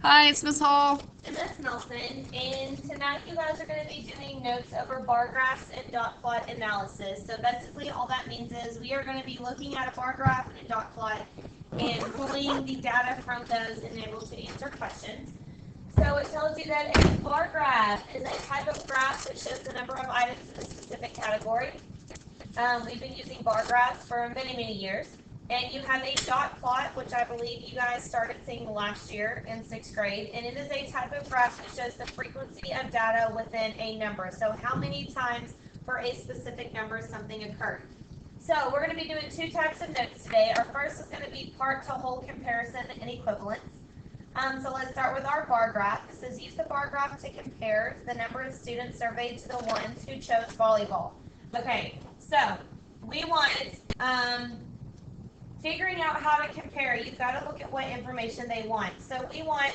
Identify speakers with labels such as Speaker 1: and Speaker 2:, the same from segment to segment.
Speaker 1: Hi, it's Miss Hall.
Speaker 2: And Miss Nelson, and tonight you guys are going to be doing notes over bar graphs and dot plot analysis. So basically all that means is we are going to be looking at a bar graph and a dot plot and pulling the data from those and able to answer questions. So it tells you that a bar graph is a type of graph that shows the number of items in a specific category. We've been using bar graphs for many years. And you have a dot plot, which I believe you guys started seeing last year in 6th grade. And it is a type of graph that shows the frequency of data within a number. So how many times for a specific number something occurred. So we're going to be doing two types of notes today. Our first is going to be part to whole comparison and equivalence. So let's start with our bar graph. It says use the bar graph to compare the number of students surveyed to the ones who chose volleyball. Okay, so we want figuring out how to compare, you've got to look at what information they want. So we want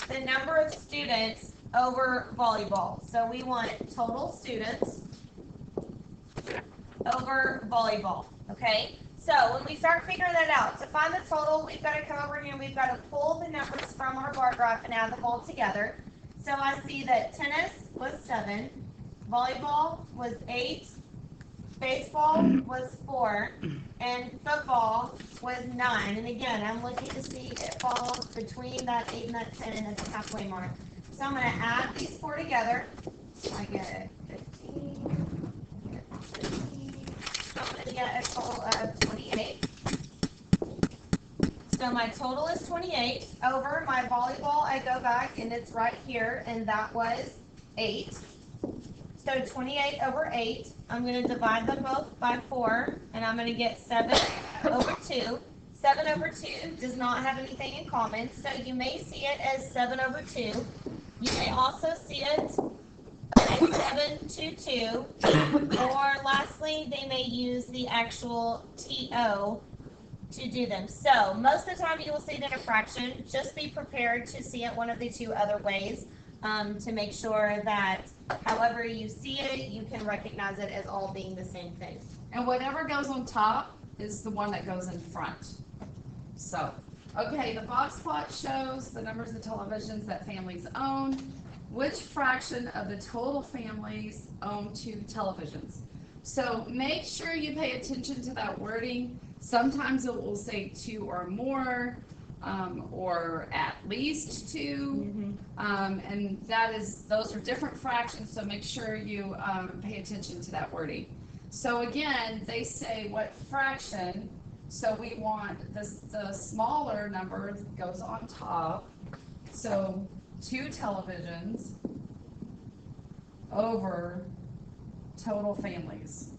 Speaker 2: the number of students over volleyball. So we want total students over volleyball, okay? So when we start figuring that out, to find the total, we've got to come over here and we've got to pull the numbers from our bar graph and add them all together. So I see that tennis was 7, volleyball was 8, baseball was 4, and football was 9. And again, I'm looking to see if it falls between that 8 and that 10 and it's halfway mark. So I'm going to add these 4 together. I get 15, I get 15. So I'm going to get a total of 28. So my total is 28. Over my volleyball, I go back and it's right here, and that was 8. So 28 over 8, I'm going to divide them both by 4, and I'm going to get 7 over 2. 7 over 2 does not have anything in common, so you may see it as 7 over 2. You may also see it as 7 to 2, or lastly, they may use the actual TO to do them. So most of the time you will see it in a fraction. Just be prepared to see it one of the two other ways to make sure that however you see it, you can recognize it as all being the same thing.
Speaker 1: And whatever goes on top is the one that goes in front. So, okay, the box plot shows the numbers of televisions that families own. Which fraction of the total families own 2 televisions? So make sure you pay attention to that wording. Sometimes it will say 2 or more, or at least 2, and those are different fractions, so make sure you pay attention to that wording. So again, they say what fraction, so we want the smaller number goes on top, so 2 televisions over total families.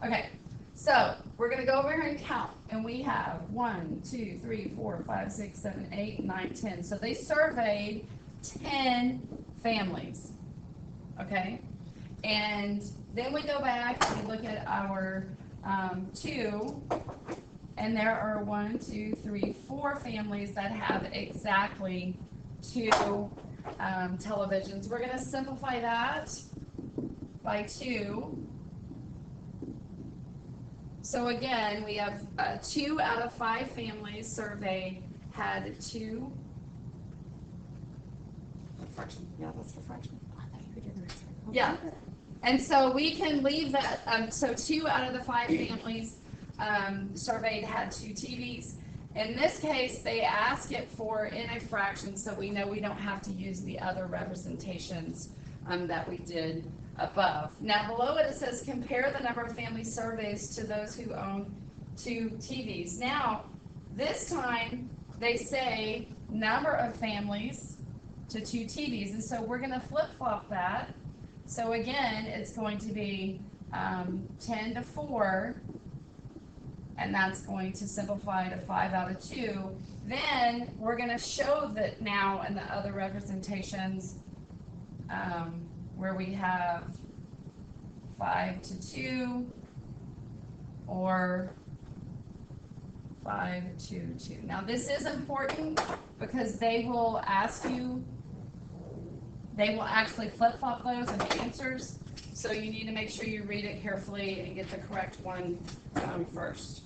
Speaker 1: Okay, so we're going to go over here and count, and we have 1, 2, 3, 4, 5, 6, 7, 8, 9, 10. So they surveyed 10 families, okay? And then we go back and we look at our 2, and there are 1, 2, 3, 4 families that have exactly 2 televisions. We're going to simplify that by 2. So again, we have 2 out of 5 families surveyed had 2. Fraction. Yeah, that's the fraction. Yeah. And so we can leave that. So 2 out of the 5 families surveyed had 2 TVs. In this case, they ask it for in a fraction, so we know we don't have to use the other representations that we did above. Now below it says compare the number of family surveys to those who own 2 TVs. Now this time they say number of families to 2 TVs, and so we're going to flip-flop that. So again, it's going to be 10 to 4, and that's going to simplify to 5 out of 2. Then we're going to show that now in the other representations where we have 5 to 2 or 5 to 2. Now this is important because they will ask you, they will actually flip-flop those in the answers. So you need to make sure you read it carefully and get the correct one first.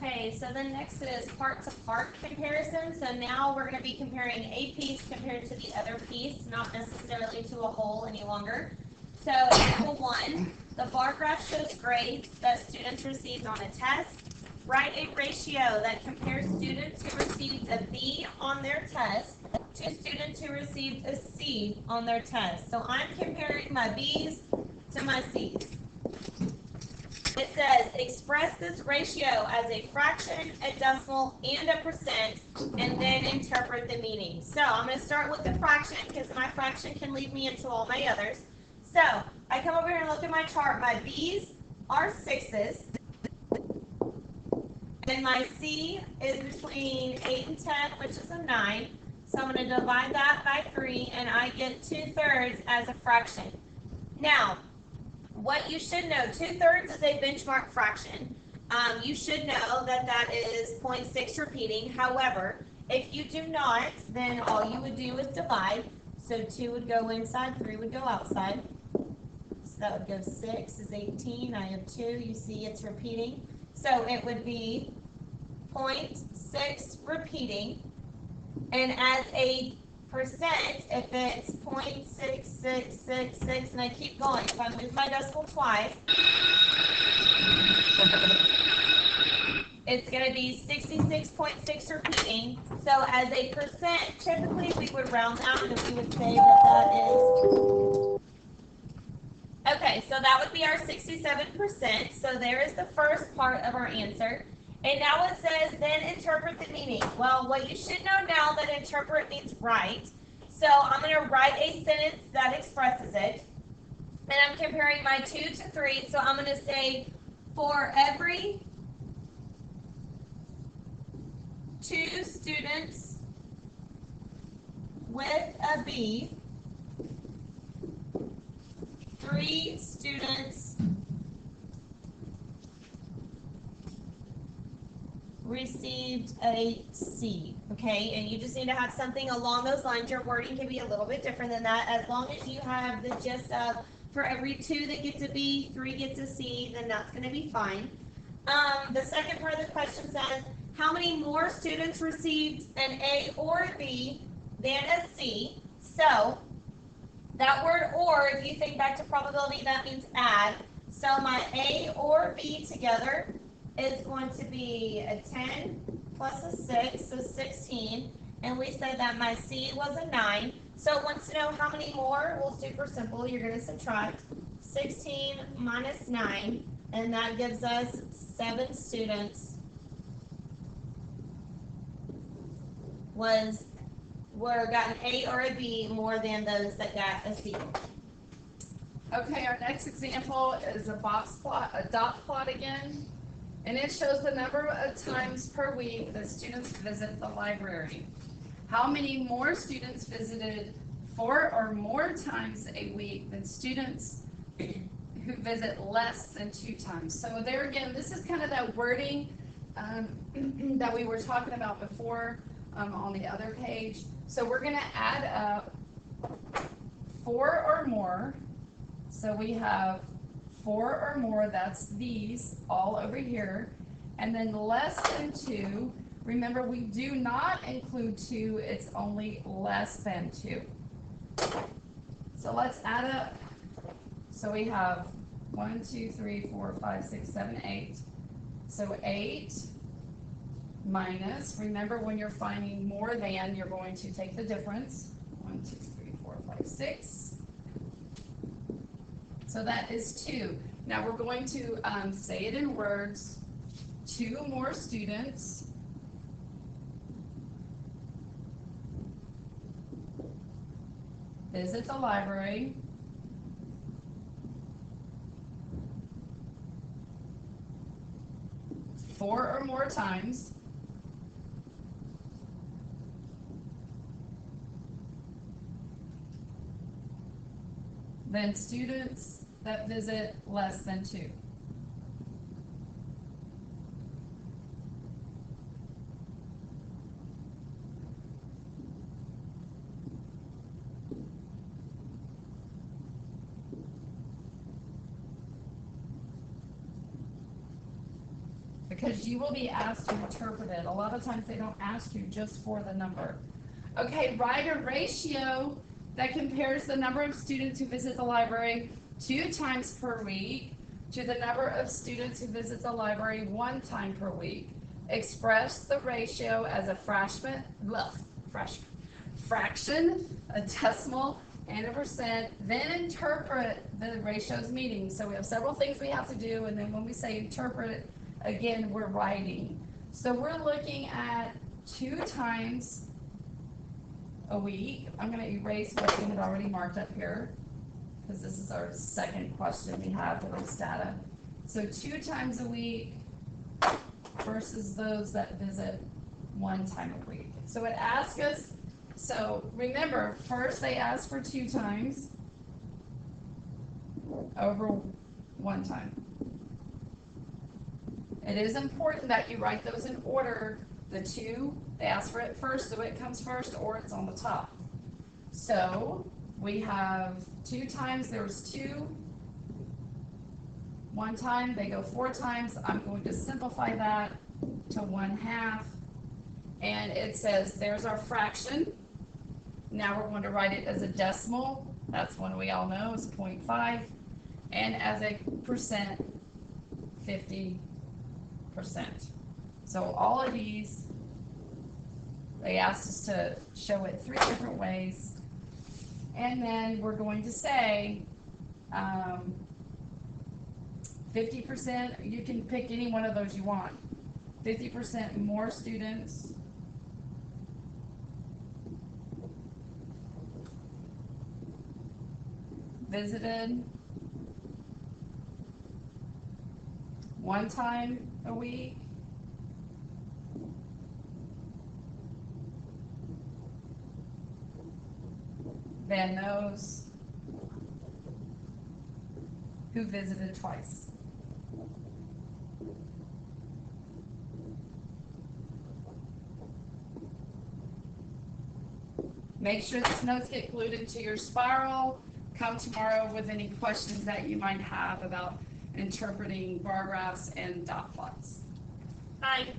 Speaker 2: Okay, so then next is part-to-part comparison. So now we're going to be comparing a piece compared to the other piece, not necessarily to a whole any longer. So example 1, the bar graph shows grades that students received on a test. Write a ratio that compares students who received a B on their test to students who received a C on their test. So I'm comparing my B's to my C's. It says, express this ratio as a fraction, a decimal, and a percent, and then interpret the meaning. So I'm going to start with the fraction because my fraction can lead me into all my others. So I come over here and look at my chart. My B's are 6s, and my C is between 8 and 10, which is a 9. So I'm going to divide that by 3, and I get 2/3 as a fraction. Now, what you should know, 2/3 is a benchmark fraction. You should know that that is 0.6 repeating. However, if you do not, then all you would do is divide. So 2 would go inside, 3 would go outside. So that would go 6 is 18. I have 2. You see it's repeating. So it would be 0.6 repeating. And as a percent, if it's 0.6666, and I keep going, if I move my decimal twice, it's going to be 66.6 repeating. So as a percent, typically we would round out and we would say that that is, okay, so that would be our 67%. So there is the first part of our answer. And now it says, then interpret the meaning. Well, what you should know now that interpret means write. So I'm going to write a sentence that expresses it. And I'm comparing my 2 to 3. So I'm going to say, for every 2 students with a B, 3 students received a C, okay? And you just need to have something along those lines. Your wording can be a little bit different than that. As long as you have the gist of, for every 2 that gets a B, 3 gets a C, then that's going to be fine. The second part of the question says, how many more students received an A or a B than a C? So, that word or, if you think back to probability, that means add. So my A or B together is going to be a 10 plus a 6, so 16. And we said that my C was a 9. So it wants to know how many more. Well, super simple. You're going to subtract 16 minus 9, and that gives us 7 students got an A or a B more than those that got a C.
Speaker 1: Okay, our next example is a box plot, a dot plot again. And it shows the number of times per week that students visit the library. How many more students visited 4 or more times a week than students who visit less than 2 times? So there again, this is kind of that wording that we were talking about before on the other page. So we're going to add up 4 or more. So we have 4 or more, that's these all over here. And then less than 2, remember we do not include 2, it's only less than 2. So let's add up. So we have 1, 2, 3, 4, 5, 6, 7, 8. So 8 minus, remember when you're finding more than, you're going to take the difference. 1, 2, 3, 4, 5, 6. So that is 2. Now we're going to say it in words. 2 more students visit the library. 4 or more times. Than students that visit less than 2. because you will be asked to interpret it. A lot of times they don't ask you just for the number. Okay, write a ratio that compares the number of students who visit the library 2 times per week to the number of students who visit the library 1 time per week. Express the ratio as a fraction, a decimal, and a percent, then interpret the ratio's meaning. So we have several things we have to do, and then when we say interpret, again, we're writing. So we're looking at 2 times a week. I'm going to erase what we had already marked up here, because this is our second question we have for this data. So 2 times a week versus those that visit 1 time a week. So it asks us, so remember, first they ask for 2 times over 1 time. It is important that you write those in order. The 2, they ask for it first, so it comes first, or it's on the top. So we have 2 times, there was 2. 1 time, they go 4 times. I'm going to simplify that to 1/2. And it says there's our fraction. Now we're going to write it as a decimal. That's one we all know is 0.5. And as a percent, 50%. So all of these, they asked us to show it 3 different ways. And then we're going to say 50%, you can pick any one of those you want. 50% more students visited 1 time a week than those who visited twice. Make sure these notes get glued into your spiral. Come tomorrow with any questions that you might have about interpreting bar graphs and dot plots.
Speaker 2: Bye.